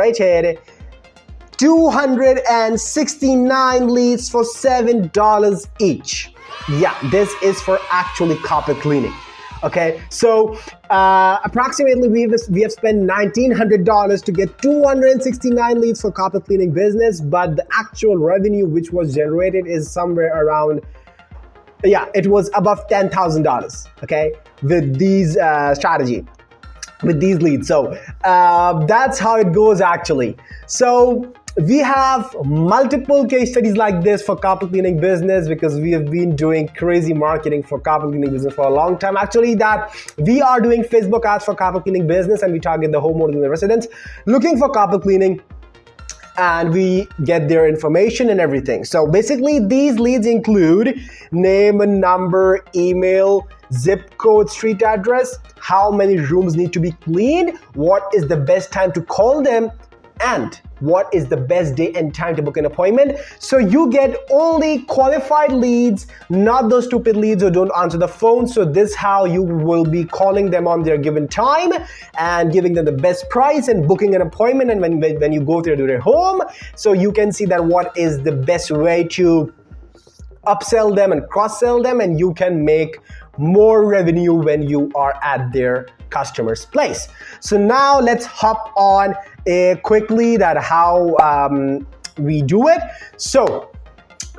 generated 269 leads for $7 each. Yeah, this is for actually carpet cleaning. Okay, so approximately we have spent $1,900 to get 269 leads for carpet cleaning business, but the actual revenue which was generated is somewhere around, yeah, it was above $10,000. Okay, with these strategy, with these leads. So that's how it goes actually. So we have multiple case studies like this for carpet cleaning business because we have been doing crazy marketing for carpet cleaning business for a long time. Actually, that we are doing Facebook ads for carpet cleaning business, and we target the homeowners and the residents looking for carpet cleaning, and we get their information and everything. So basically these leads include name and number, email, zip code, street address, how many rooms need to be cleaned, what is the best time to call them, and what is the best day and time to book an appointment. So you get only qualified leads, not those stupid leads who don't answer the phone. So this is how you will be calling them on their given time and giving them the best price and booking an appointment. And when you go there to their home, so you can see that what is the best way to upsell them and cross-sell them, and you can make more revenue when you are at their customer's place. So now let's hop on quickly that how we do it. So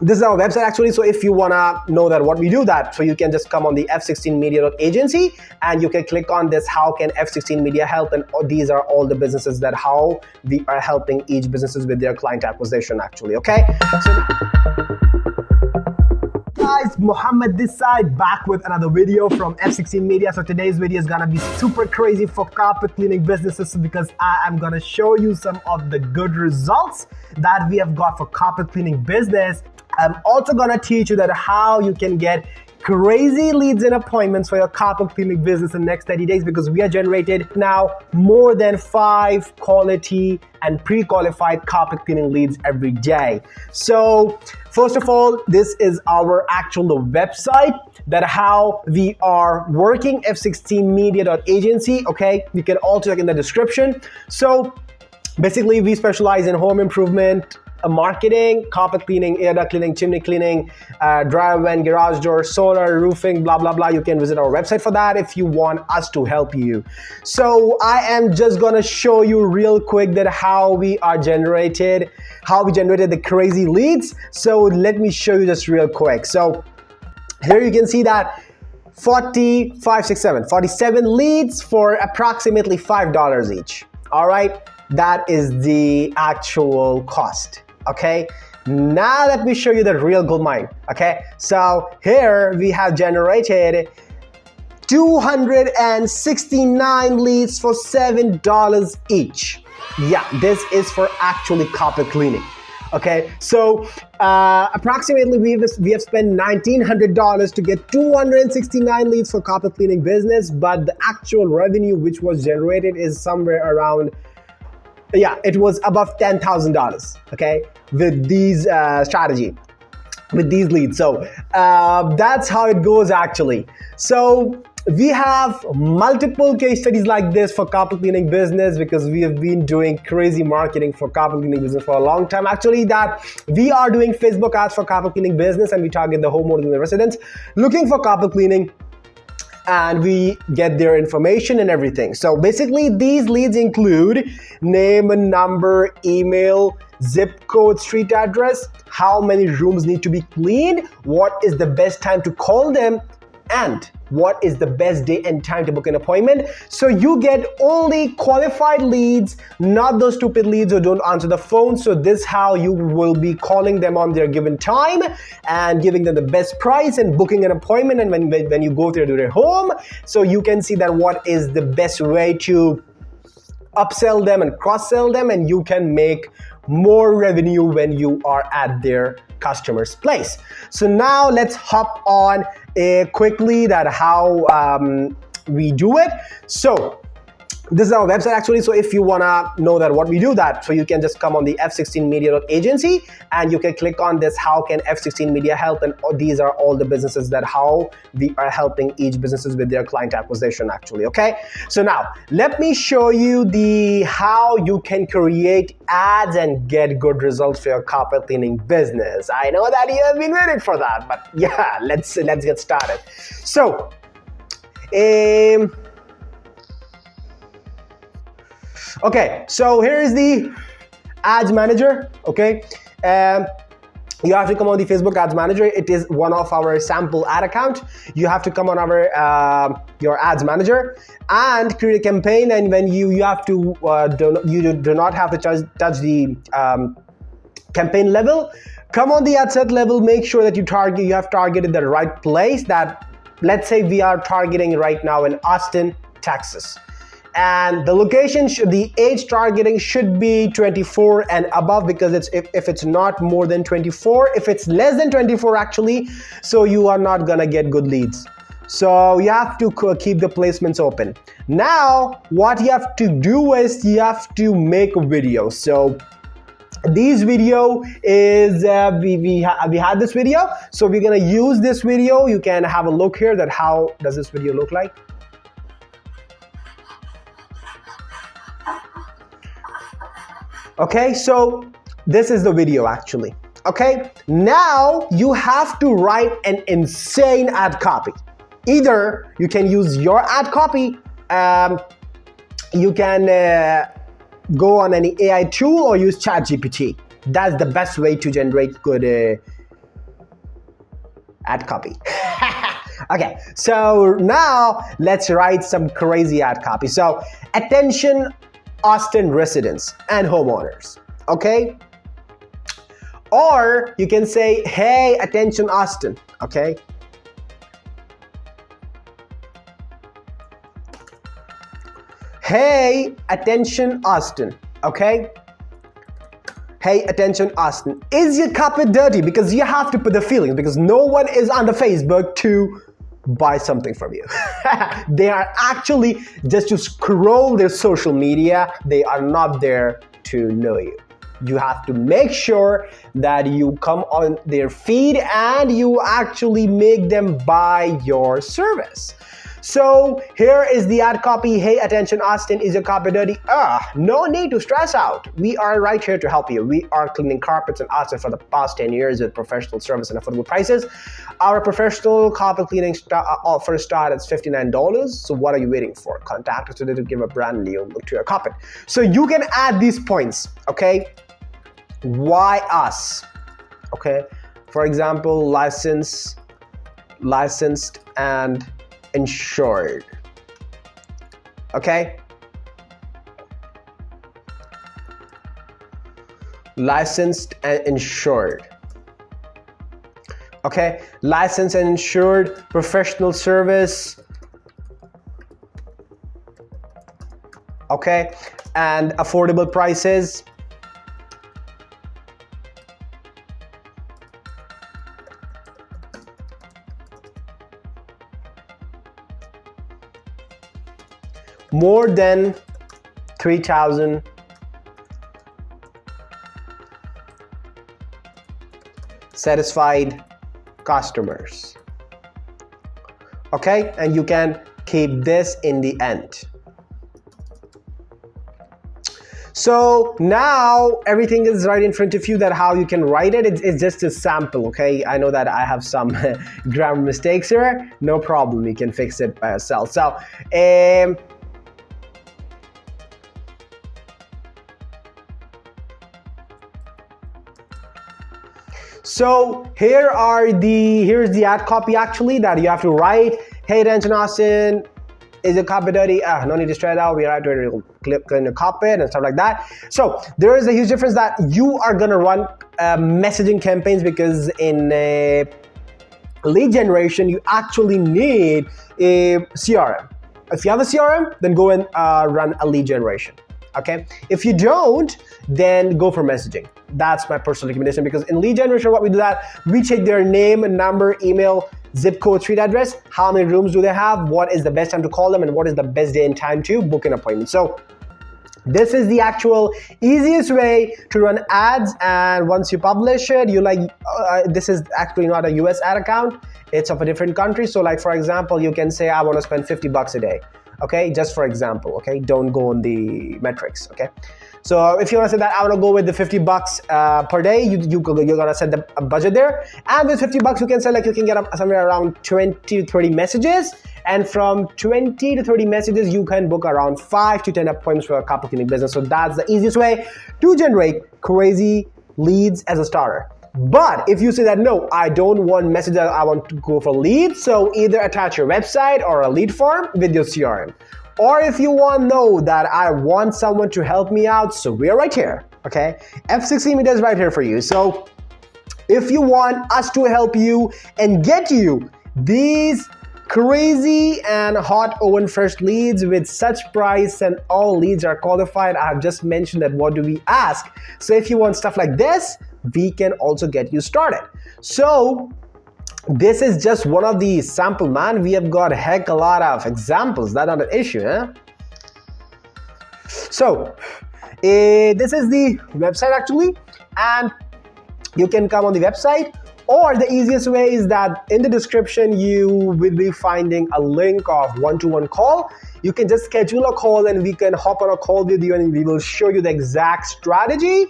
this is our website actually. So if you wanna know that what we do that, so you can just come on the f16media.agency and you can click on this, how can F16 Media help? And these are all the businesses that how we are helping each businesses with their client acquisition actually, okay? So guys, Mohammed this side, back with another video from F16 Media. So today's video is gonna be super crazy for carpet cleaning businesses because I am gonna show you some of the good results that we have got for carpet cleaning business. I'm also gonna teach you that how you can get crazy leads and appointments for your carpet cleaning business in the next 30 days because we have generated now more than 5 quality and pre-qualified carpet cleaning leads every day. So first of all, this is our actual website that how we are working, f16media.agency. Okay, you can also check in the description. So basically we specialize in home improvement, marketing, carpet cleaning, air duct cleaning, chimney cleaning, dryer vent, garage door, solar, roofing, blah, blah, blah. You can visit our website for that if you want us to help you. So I am just gonna show you real quick that how we generated the crazy leads. So let me show you just real quick. So here you can see that 47 leads for approximately $5 each. All right, that is the actual cost. Okay, now let me show you the real gold mine. Okay, so here we have generated 269 leads for $7 each. Yeah, this is for actually carpet cleaning. Okay, so approximately we have spent $1,900 to get 269 leads for carpet cleaning business, but the actual revenue which was generated is somewhere around, yeah, it was above $10,000. Okay, with these strategy, with these leads. So that's how it goes actually. So we have multiple case studies like this for carpet cleaning business because we have been doing crazy marketing for carpet cleaning business for a long time. Actually, that we are doing Facebook ads for carpet cleaning business, and we target the homeowners and the residents looking for carpet cleaning, and we get their information and everything. So basically these leads include name and number, email, zip code, street address, how many rooms need to be cleaned, what is the best time to call them, and what is the best day and time to book an appointment. So you get only qualified leads, not those stupid leads who don't answer the phone. So this is how you will be calling them on their given time and giving them the best price and booking an appointment. And when you go there to their home, so you can see that what is the best way to upsell them and cross-sell them, and you can make more revenue when you are at their customer's place. So now let's hop on quickly that how we do it. So This is our website actually, so if you wanna know that what we do that, so you can just come on the f16media.agency and you can click on this, how can F16 Media help, and these are all the businesses that how we are helping each businesses with their client acquisition actually, okay? So now, let me show you the how you can create ads and get good results for your carpet cleaning business. I know that you have been waiting for that, but yeah, let's get started. So, okay, so here is the ads manager, okay? You have to come on the Facebook ads manager. It is one of our sample ad account. You have to come on our your ads manager and create a campaign, and when you have to do not have to touch the campaign level. Come on the ad set level, make sure that you have targeted the right place. That, let's say we are targeting right now in Austin, Texas. And the location, the age targeting should be 24 and above, because if it's not more than 24, if it's less than 24 actually, so you are not gonna get good leads. So you have to keep the placements open. Now, what you have to do is you have to make a video. So this video is we had this video, so we're gonna use this video. You can have a look here that how does this video look like. Okay, so this is the video actually. Okay, now you have to write an insane ad copy. Either you can use your ad copy, you can go on any AI tool or use ChatGPT. That's the best way to generate good ad copy. Okay, so now let's write some crazy ad copy. So, attention Austin residents and homeowners, okay? Or you can say, hey, attention Austin, okay? Hey, attention Austin, okay? Hey, attention Austin. Is your carpet dirty? Because you have to put the feelings, because no one is on the Facebook to buy something from you. They are actually just to scroll their social media. They are not there to know you. You have to make sure that you come on their feed and you actually make them buy your service. So here is the ad copy. Hey, attention Austin, is your carpet dirty? No need to stress out. We are right here to help you. We are cleaning carpets in Austin for the past 10 years with professional service and affordable prices. Our professional carpet cleaning offer start at $59. So what are you waiting for? Contact us today to give a brand new look to your carpet. So you can add these points, okay? Why us? Okay, for example, licensed and insured. Okay, licensed and insured. Okay, licensed and insured, professional service. Okay, and affordable prices. More than 3,000 satisfied customers. Okay, and you can keep this in the end. So now everything is right in front of you, that how you can write it. It's just a sample, okay? I know that I have some grammar mistakes here. No problem, you can fix it by yourself. So here's the ad copy actually that you have to write. Hey, attention Austin, is your carpet dirty? No need to stress out. We are to clean the carpet and stuff like that. So there is a huge difference that you are gonna run messaging campaigns, because in lead generation you actually need a CRM. If you have a CRM, then go and run a lead generation. Okay, if you don't, then go for messaging. That's my personal recommendation, because in lead generation, what we do that, we take their name, number, email, zip code, street address, how many rooms do they have, what is the best time to call them, and what is the best day and time to book an appointment. So this is the actual easiest way to run ads, and once you publish it, you this is actually not a US ad account, it's of a different country. So like for example, you can say I want to spend $50 a day, okay, just for example, okay, don't go on the metrics, okay. So if you want to say that I want to go with the $50 per day, you're gonna set a budget there, and with $50 you can say like you can get up somewhere around 20 to 30 messages, and from 20 to 30 messages you can book around 5 to 10 appointments for a couple clinic business. So that's the easiest way to generate crazy leads as a starter. But if you say that no, I don't want messages, I want to go for leads, so either attach your website or a lead form with your CRM. Or if you want to know that I want someone to help me out, so we are right here, okay? F16 Media is right here for you. So if you want us to help you and get you these crazy and hot oven fresh leads with such price and all leads are qualified, I have just mentioned that what do we ask. So if you want stuff like this, we can also get you started. So this is just one of the sample, man. We have got a lot of examples. That's not an issue, eh? So this is the website actually, and you can come on the website, or the easiest way is that in the description you will be finding a link of one-to-one call. You can just schedule a call and we can hop on a call with you and we will show you the exact strategy,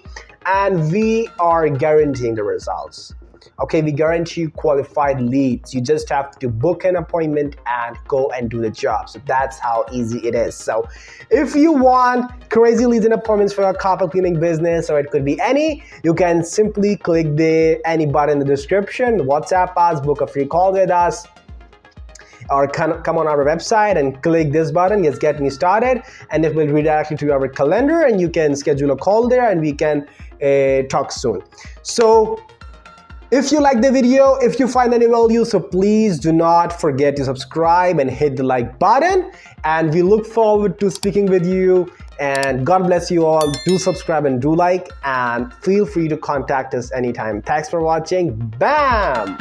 and we are guaranteeing the results. Okay, we guarantee you qualified leads. You just have to book an appointment and go and do the job. So that's how easy it is. So if you want crazy leads and appointments for a carpet cleaning business, or it could be any, you can simply click the any button in the description, WhatsApp us, book a free call with us, or come on our website and click this button, yes, get me started, and it will redirect you to our calendar and you can schedule a call there and we can talk soon. So if you like the video, if you find any value, so please do not forget to subscribe and hit the like button, and we look forward to speaking with you, and God bless you all. Do subscribe and do like, and feel free to contact us anytime. Thanks for watching. Bam!